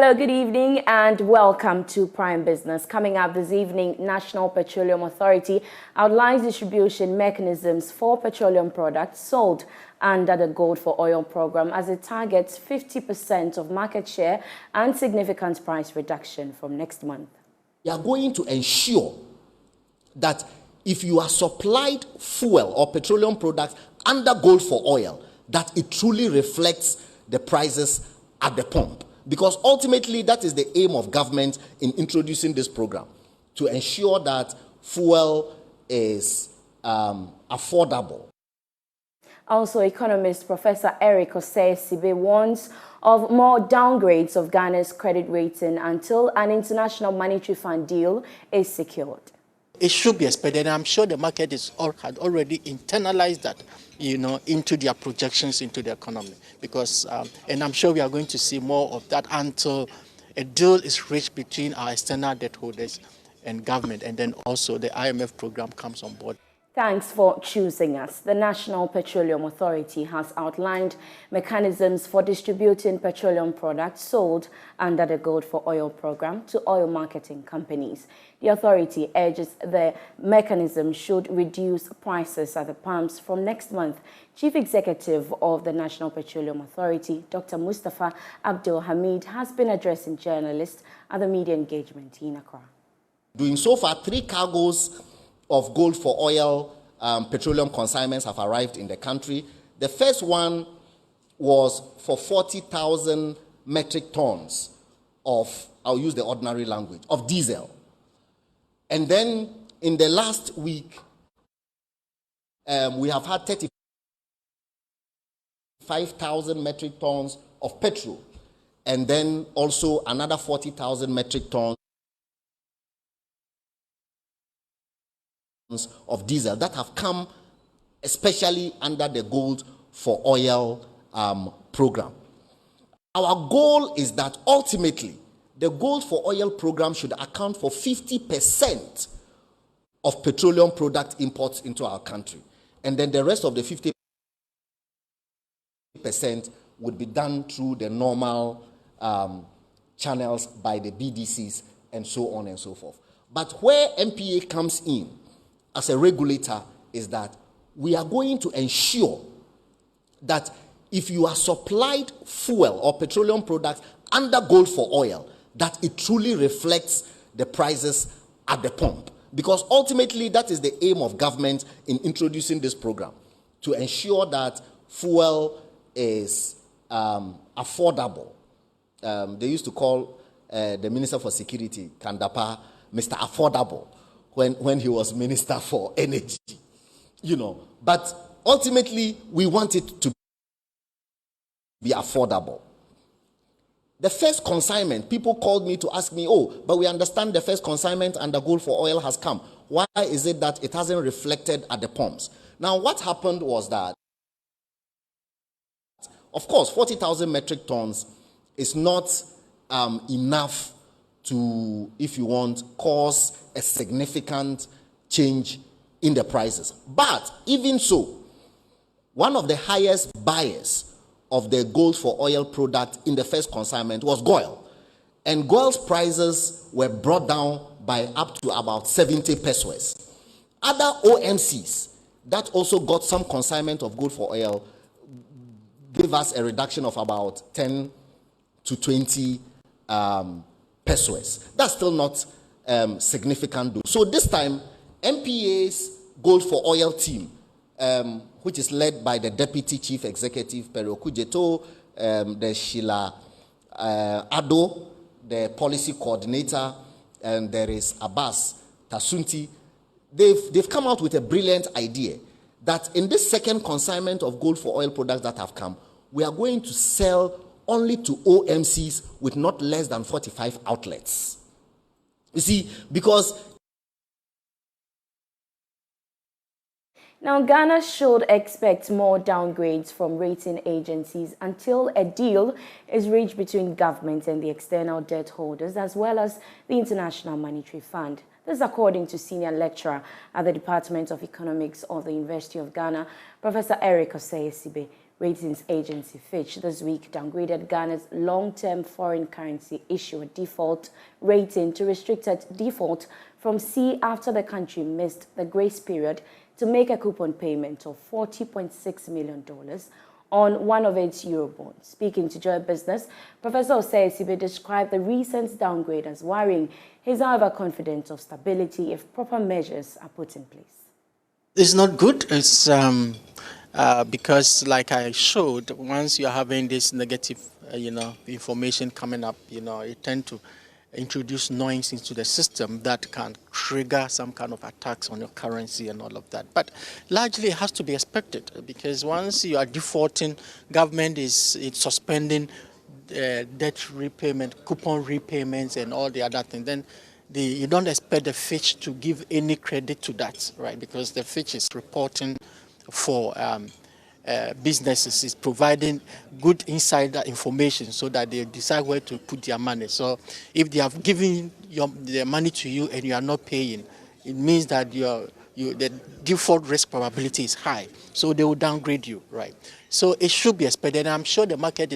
Hello, good evening and welcome to Prime Business. Coming up this evening, National Petroleum Authority outlines distribution mechanisms for petroleum products sold under the Gold for Oil program as it targets 50% of market share and significant price reduction from next month. We are going to ensure that if you are supplied fuel or petroleum products under Gold for Oil, that it truly reflects the prices at the pump. Because ultimately, that is the aim of government in introducing this program, to ensure that fuel is affordable. Also, economist Professor Eric Osei-Sibe warns of more downgrades of Ghana's credit rating until an international monetary fund deal is secured. It should be expected, and I'm sure the market had already internalized that, into their projections into the economy. Because, and I'm sure we are going to see more of that until a deal is reached between our external debt holders and government, and then also the IMF program comes on board. Thanks for choosing us. The National Petroleum Authority has outlined mechanisms for distributing petroleum products sold under the Gold for Oil program to oil marketing companies. The authority urges the mechanism should reduce prices at the pumps from next month. Chief Executive of the National Petroleum Authority, Dr. Mustafa Abdul Hamid, has been addressing journalists at the media engagement in Accra. Doing so far, 3 cargoes of Gold for Oil petroleum consignments have arrived in the country. The first one was for 40,000 metric tons of, I'll use the ordinary language, of diesel. And then in the last week, we have had 35,000 metric tons of petrol, and then also another 40,000 metric tons of diesel that have come especially under the Gold for Oil program. Our goal is that ultimately the Gold for Oil program should account for 50% of petroleum product imports into our country, and then the rest of the 50% would be done through the normal channels by the BDCs and so on and so forth. But where MPA comes in as a regulator is that we are going to ensure that if you are supplied fuel or petroleum products under Gold for Oil, that it truly reflects the prices at the pump. Because ultimately, that is the aim of government in introducing this program, to ensure that fuel is affordable. They used to call the Minister for Security, Kandapa, Mr. Affordable, when he was Minister for Energy, But ultimately, we want it to be affordable. The first consignment, people called me to ask me, but we understand the first consignment under Gold for Oil has come. Why is it that it hasn't reflected at the pumps? Now, what happened was that, of course, 40,000 metric tons is not enough to, if you want, cause a significant change in the prices. But even so, one of the highest buyers of the Gold for Oil product in the first consignment was GOIL. And GOIL's prices were brought down by up to about 70 pesos. Other OMCs that also got some consignment of Gold for Oil gave us a reduction of about 10 to 20 pesos. That's still not significant. So this time, MPA's Gold for Oil team, which is led by the Deputy Chief Executive, Pero Kujeto, the Sheila Ado, the Policy Coordinator, and there is Abbas Tasunti. They've come out with a brilliant idea that in this second consignment of Gold for Oil products that have come, we are going to sell only to OMCs with not less than 45 outlets. You see, because now, Ghana should expect more downgrades from rating agencies until a deal is reached between government and the external debt holders, as well as the International Monetary Fund. This is according to senior lecturer at the Department of Economics of the University of Ghana, Professor Eric Osei-Sibe. Ratings agency Fitch this week downgraded Ghana's long-term foreign currency issuer default rating to restricted default from C after the country missed the grace period to make a coupon payment of $40.6 million on one of its Eurobonds. Speaking to Joy Business, Professor Osei Sibe described the recent downgrade as worrying. He's, however, confident of stability if proper measures are put in place. It's not good. It's because, like I showed, once you're having this negative, information coming up, it tend to introduce noise into the system that can trigger some kind of attacks on your currency and all of that. But largely it has to be expected because once you are defaulting, government is suspending debt repayment, coupon repayments and all the other things, then you don't expect the Fitch to give any credit to that, right? Because the Fitch is reporting for businesses, is providing good insider information so that they decide where to put their money. So if they have given their money to you and you are not paying, it means that the default risk probability is high. So they will downgrade you, right? So it should be expected. And I'm sure the market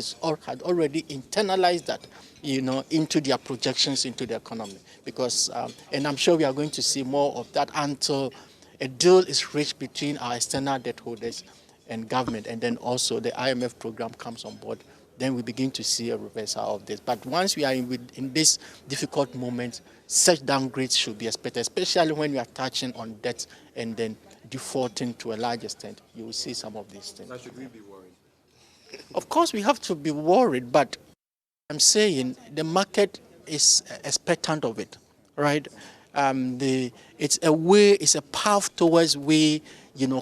had already internalized that, into their projections into the economy. Because, and I'm sure we are going to see more of that until a deal is reached between our external debt holders and government, and then also the IMF program comes on board, then we begin to see a reversal of this. But once we are in this difficult moment, such downgrades should be expected, especially when you are touching on debt and then defaulting to a large extent. You will see some of these things. Now, should we be worried? Of course, we have to be worried, but I'm saying the market is expectant of it, right? It's a path towards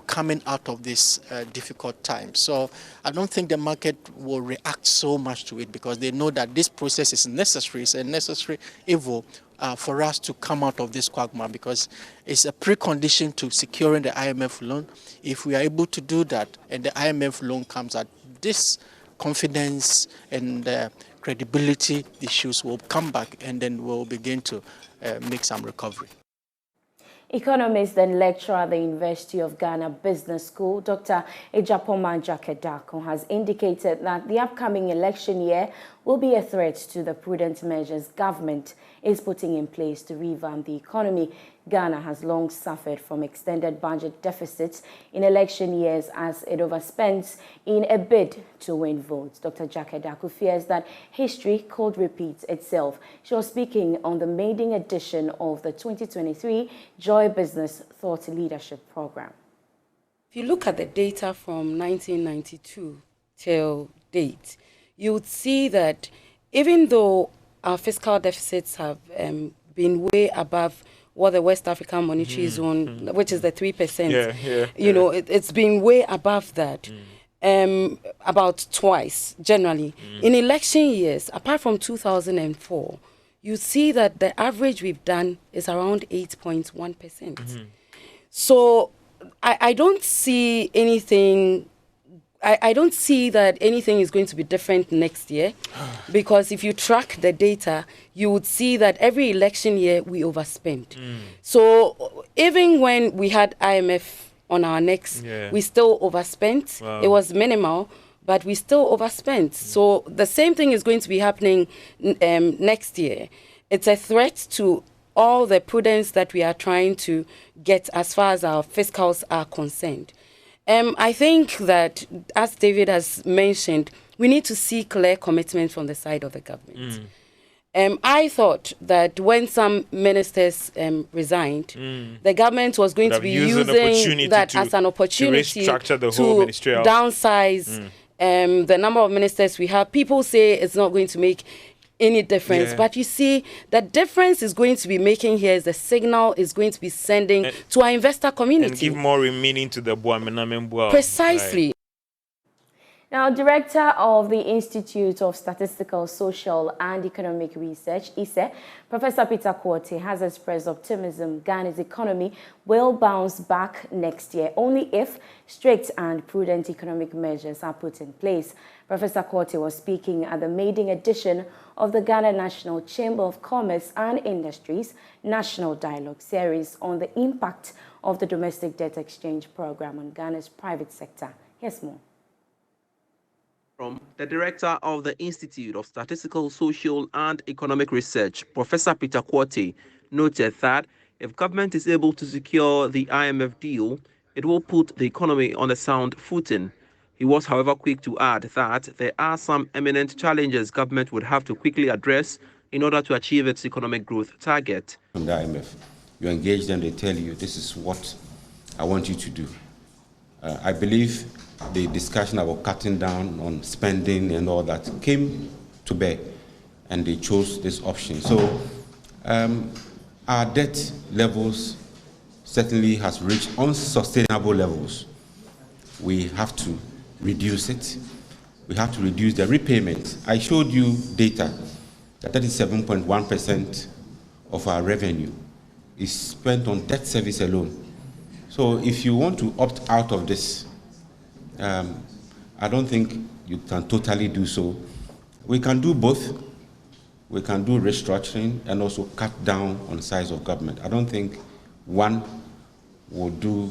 coming out of this difficult time. So I don't think the market will react so much to it because they know that this process is necessary. It's a necessary evil for us to come out of this quagmire because it's a precondition to securing the IMF loan. If we are able to do that and the IMF loan comes out, this confidence and credibility issues will come back and then we'll begin to make some recovery. Economist and lecturer at the University of Ghana Business School, Dr. Ejapoma Jakedako, has indicated that the upcoming election year will be a threat to the prudent measures government is putting in place to revamp the economy. Ghana has long suffered from extended budget deficits in election years as it overspends in a bid to win votes. Dr. Jakedako fears that history could repeat itself. She was speaking on the maiden edition of the 2023 Joy Business Thought Leadership Program. If you look at the data from 1992 till date, you would see that even though our fiscal deficits have been way above what the West African Monetary Zone, which is the 3%, it's been way above that, about twice, generally. In election years, apart from 2004, you see that the average we've done is around 8.1%. So I don't see anything... I don't see that anything is going to be different next year because if you track the data, you would see that every election year we overspend. So even when we had IMF on our necks, we still overspent. Wow. It was minimal, but we still overspent. So the same thing is going to be happening next year. It's a threat to all the prudence that we are trying to get as far as our fiscals are concerned. I think that, as David has mentioned, we need to see clear commitment from the side of the government. I thought that when some ministers resigned, the government was going to be using that as an opportunity to downsize the number of ministers we have. People say it's not going to make any difference, but you see the difference is going to be making here is the signal is going to be sending to our investor community and give more meaning to the precisely. Right. Now, Director of the Institute of Statistical, Social and Economic Research, ISE, Professor Peter Quartey, has expressed optimism Ghana's economy will bounce back next year, only if strict and prudent economic measures are put in place. Professor Quartey was speaking at the maiden edition of the Ghana National Chamber of Commerce and Industries National Dialogue Series on the impact of the domestic debt exchange program on Ghana's private sector. Here's more. The director of the Institute of Statistical, Social and Economic Research, Professor Peter Quartey, noted that if government is able to secure the IMF deal, it will put the economy on a sound footing. He was, however, quick to add that there are some eminent challenges government would have to quickly address in order to achieve its economic growth target. From the IMF, you engage them, they tell you, this is what I want you to do. I believe the discussion about cutting down on spending and all that came to bear, and they chose this option. So our debt levels certainly has reached unsustainable levels. We have to reduce it. We have to reduce the repayment. I showed you data that 37.1% of our revenue is spent on debt service alone. So if you want to opt out of this, I don't think you can totally do so. We can do both. We can do restructuring and also cut down on the size of government. I don't think one will do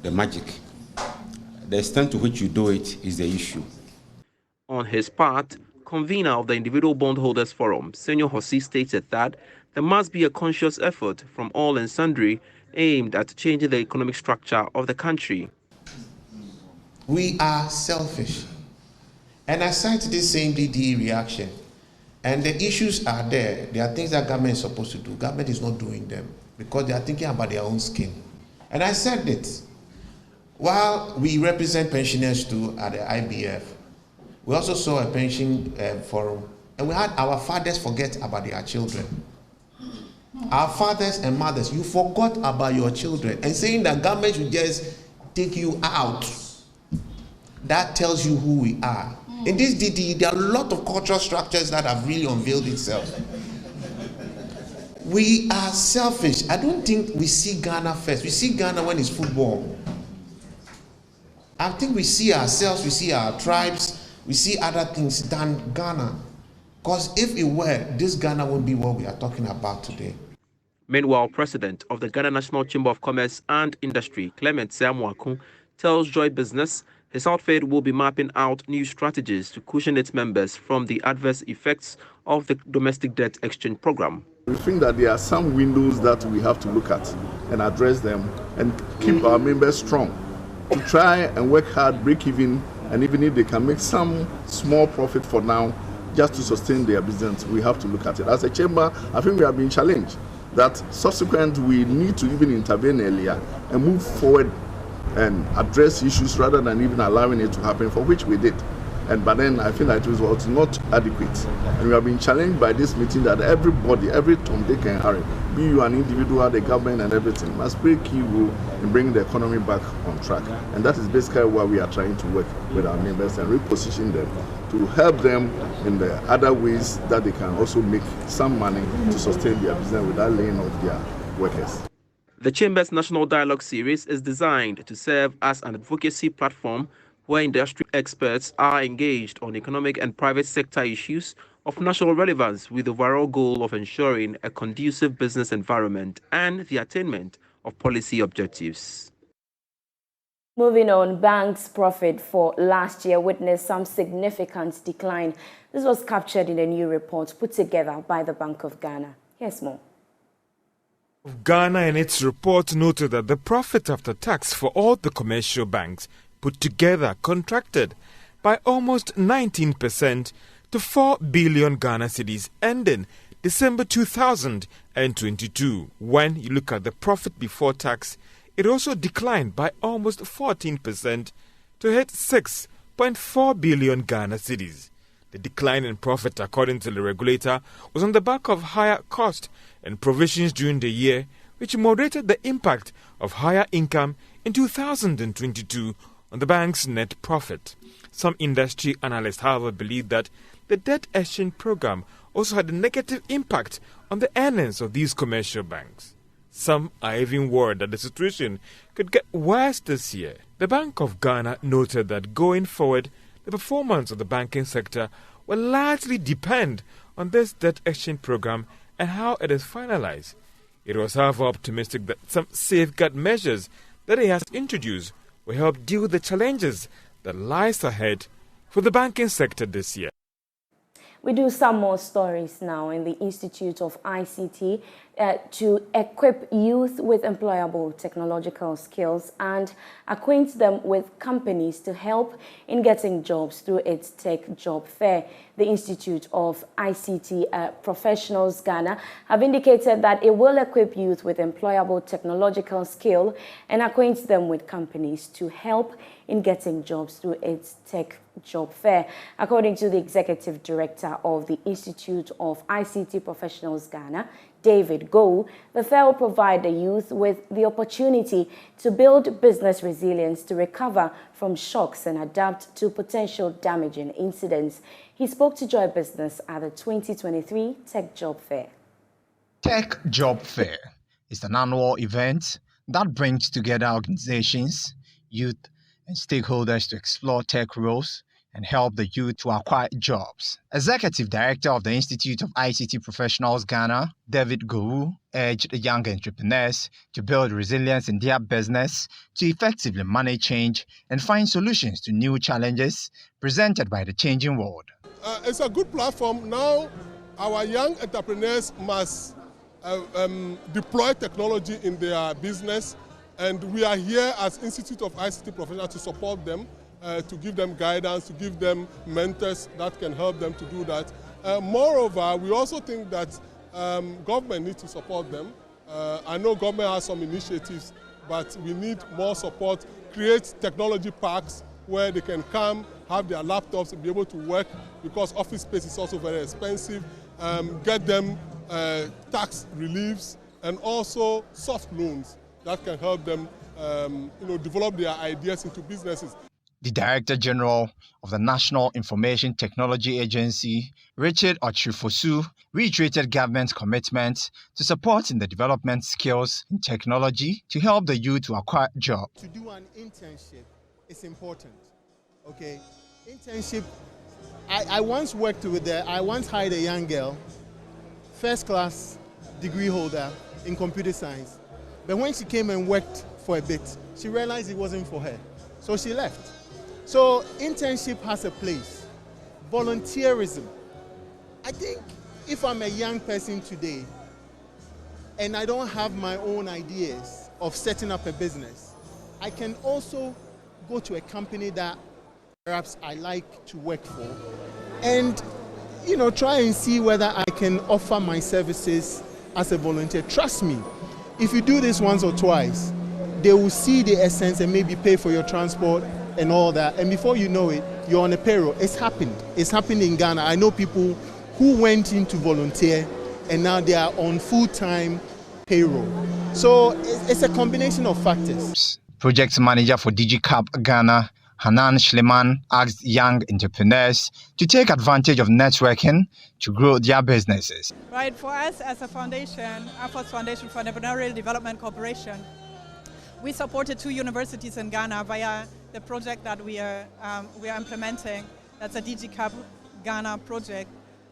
the magic. The extent to which you do it is the issue. On his part, convener of the Individual Bondholders Forum, Senior Hossi, stated that there must be a conscious effort from all and sundry aimed at changing the economic structure of the country. We are selfish. And I cite this same DDE reaction. And the issues are there. There are things that government is supposed to do. Government is not doing them because they are thinking about their own skin. And I said it. While we represent pensioners too at the IBF, we also saw a pension forum, and we had our fathers forget about their children. Our fathers and mothers, you forgot about your children, and saying that government should just take you out. That tells you who we are. In this DD, there are a lot of cultural structures that have really unveiled itself. We are selfish. I don't think we see Ghana first. We see Ghana when it's football. I think we see ourselves, we see our tribes, we see other things than Ghana. Because if it were, this Ghana wouldn't be what we are talking about today. Meanwhile, President of the Ghana National Chamber of Commerce and Industry, Clement Seamwaku, tells Joy Business his outfit will be mapping out new strategies to cushion its members from the adverse effects of the domestic debt exchange program. We think that there are some windows that we have to look at and address them and keep our members strong to try and work hard, break even, and even if they can make some small profit for now, just to sustain their business, we have to look at it. As a chamber, I think we have been challenged that subsequent we need to even intervene earlier and move forward and address issues rather than even allowing it to happen, for which we did. But then I feel that it was not adequate. And we have been challenged by this meeting that everybody, every Tom, Dick and Harry, be you an individual, the government and everything, must play a key role in bringing the economy back on track. And that is basically why we are trying to work with our members and reposition them to help them in the other ways that they can also make some money to sustain their business without laying off their workers. The Chamber's National Dialogue Series is designed to serve as an advocacy platform where industry experts are engaged on economic and private sector issues of national relevance with the overall goal of ensuring a conducive business environment and the attainment of policy objectives. Moving on, banks' profit for last year witnessed some significant decline. This was captured in a new report put together by the Bank of Ghana. Here's more. Ghana in its report noted that the profit after tax for all the commercial banks put together contracted by almost 19% to 4 billion Ghana cedis ending December 2022. When you look at the profit before tax, it also declined by almost 14% to hit 6.4 billion Ghana cedis. The decline in profit, according to the regulator, was on the back of higher cost and provisions during the year, which moderated the impact of higher income in 2022 on the bank's net profit. Some industry analysts, however, believe that the debt exchange program also had a negative impact on the earnings of these commercial banks. Some are even worried that the situation could get worse this year. The Bank of Ghana noted that going forward, the performance of the banking sector will largely depend on this debt exchange program and how it is finalized. It was, however, optimistic that some safeguard measures that it has introduced will help deal with the challenges that lies ahead for the banking sector this year. We do some more stories now in the Institute of ICT to equip youth with employable technological skills and acquaint them with companies to help in getting jobs through its Tech Job Fair. The Institute of ICT Professionals Ghana have indicated that it will equip youth with employable technological skill and acquaint them with companies to help in getting jobs through its Tech Job Fair. According to the Executive Director of the Institute of ICT Professionals Ghana, David Go, the fair will provide the youth with the opportunity to build business resilience to recover from shocks and adapt to potential damaging incidents. He spoke to Joy Business at the 2023 Tech Job Fair. Tech Job Fair is an annual event that brings together organizations, youth, and stakeholders to explore tech roles and help the youth to acquire jobs. Executive Director of the Institute of ICT Professionals Ghana, David Go, urged young entrepreneurs to build resilience in their business to effectively manage change and find solutions to new challenges presented by the changing world. It's a good platform. Now our young entrepreneurs must deploy technology in their business, and we are here as Institute of ICT Professionals to support them, to give them guidance, to give them mentors that can help them to do that. Moreover, we also think that government needs to support them. I know government has some initiatives, but we need more support. Create technology parks where they can come, have their laptops and be able to work, because office space is also very expensive. Get them tax reliefs and also soft loans that can help them develop their ideas into businesses. The Director General of the National Information Technology Agency, Richard Ochifosu, reiterated government's commitment to supporting the development skills in technology to help the youth to acquire jobs. To do an internship is important, okay? Internship, I once hired a young girl, first class degree holder in computer science. But when she came and worked for a bit, she realized it wasn't for her, so she left. So internship has a place. Volunteerism. I think if I'm a young person today and I don't have my own ideas of setting up a business, I can also go to a company that perhaps I like to work for and try and see whether I can offer my services as a volunteer. Trust me, if you do this once or twice, they will see the essence and maybe pay for your transport and all that. And before you know it, you're on a payroll. It's happened. It's happened in Ghana. I know people who went in to volunteer and now they are on full-time payroll. So it's a combination of factors. Project Manager for DigiCap Ghana, Hanan Shleman, asked young entrepreneurs to take advantage of networking to grow their businesses. Right, for us as a foundation, AFOS Foundation for Entrepreneurial Development Corporation, we supported 2 universities in Ghana via the project that we are implementing. That's a DigiCap Ghana project.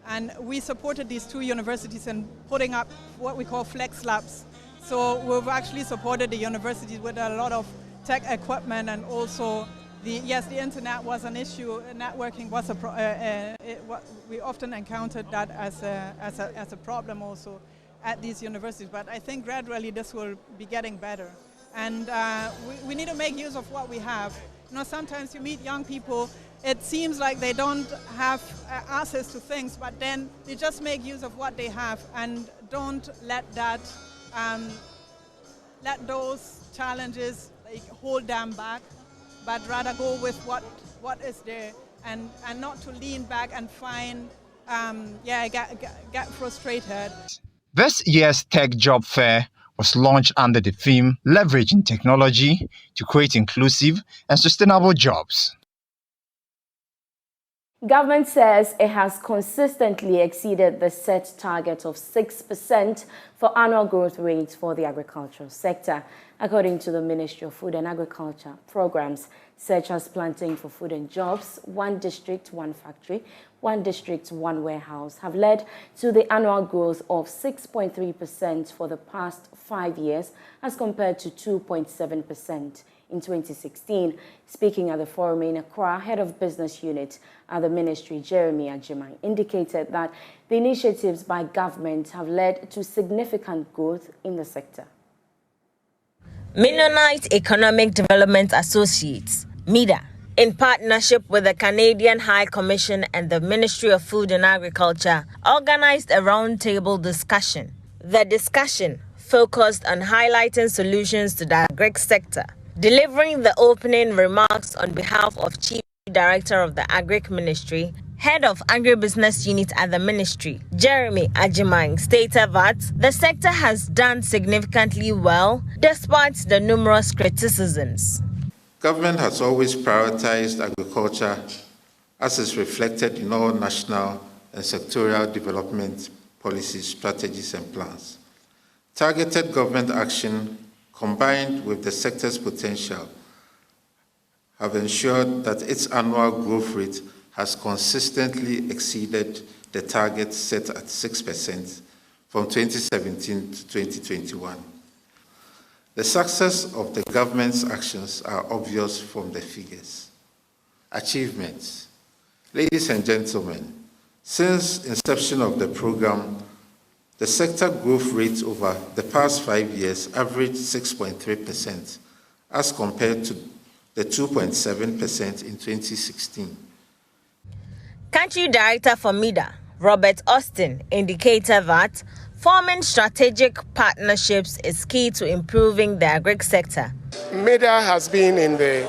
And we supported these 2 universities in putting up what we call flex labs. So we've actually supported the universities with a lot of tech equipment, and also the internet was an issue. Networking was we often encountered that as a problem also at these universities. But I think gradually this will be getting better. And we need to make use of what we have. Sometimes you meet young people, it seems like they don't have access to things, but then they just make use of what they have and don't let that, let those challenges hold them back, but rather go with what is there, and not to lean back and find, get frustrated. This year's Tech Job Fair was launched under the theme Leveraging Technology to Create Inclusive and Sustainable Jobs. Government says it has consistently exceeded the set target of 6% for annual growth rates for the agricultural sector. According to the Ministry of Food and Agriculture, programs such as Planting for Food and Jobs, One District, One Factory, One District, One Warehouse have led to the annual growth of 6.3% for the past 5 years as compared to 2.7% in 2016. Speaking at the forum in Accra, head of business unit at the ministry, Jeremy Ajimang, indicated that the initiatives by government have led to significant growth in the sector. Mennonite Economic Development Associates, MEDA, in partnership with the Canadian High Commission and the Ministry of Food and Agriculture, organized a roundtable discussion. The discussion focused on highlighting solutions to the agri sector. Delivering the opening remarks on behalf of Chief Director of the Agric Ministry, Head of Agribusiness Unit at the Ministry, Jeremy Ajimang, stated that the sector has done significantly well despite the numerous criticisms. Government has always prioritized agriculture as is reflected in all national and sectorial development policies, strategies, and plans. Targeted government action combined with the sector's potential have ensured that its annual growth rate has consistently exceeded the target set at 6% from 2017 to 2021. The success of the government's actions are obvious from the figures. Achievements. Ladies and gentlemen, since inception of the program, the sector growth rate over the past 5 years averaged 6.3% as compared to the 2.7% in 2016. Country Director for MEDA, Robert Austin, indicated that forming strategic partnerships is key to improving the agri sector. MEDA has been in the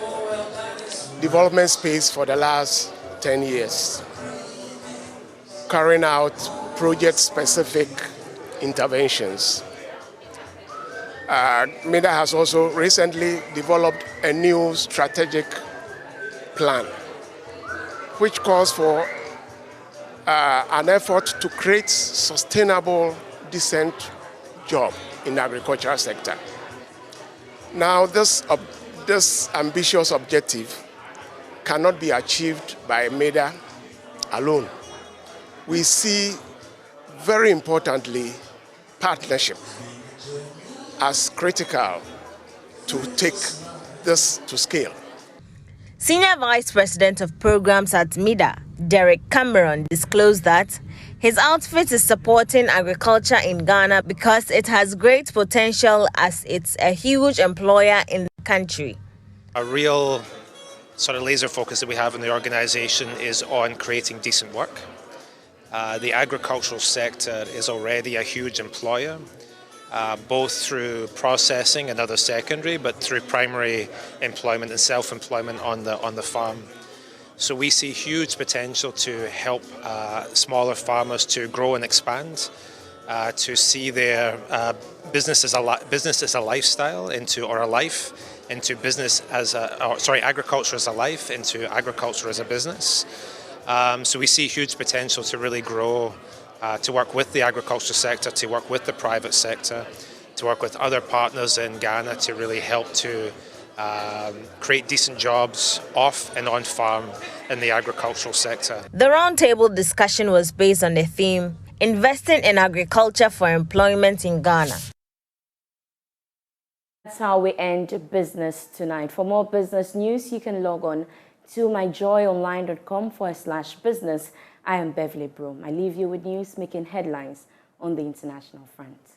development space for the last 10 years, carrying out project-specific interventions. MEDA has also recently developed a new strategic plan, which calls for an effort to create sustainable, decent job in the agricultural sector. Now, this ambitious objective cannot be achieved by MEDA alone. We see, very importantly, partnership as critical to take this to scale. Senior Vice President of Programs at MEDA, Derek Cameron, disclosed that his outfit is supporting agriculture in Ghana because it has great potential as it's a huge employer in the country. A real sort of laser focus that we have in the organization is on creating decent work. The agricultural sector is already a huge employer, both through processing and other secondary, but through primary employment and self-employment on the farm. So we see huge potential to help smaller farmers to grow and expand, to see their business as a lifestyle or a life, into business as agriculture as a life, into agriculture as a business. So we see huge potential to really grow, to work with the agriculture sector, to work with the private sector, to work with other partners in Ghana to really help to create decent jobs off and on farm in the agricultural sector. The roundtable discussion was based on the theme, Investing in Agriculture for Employment in Ghana. That's how we end business tonight. For more business news, you can log on to myjoyonline.com/business. I am Beverly Broohm. I leave you with news making headlines on the international front.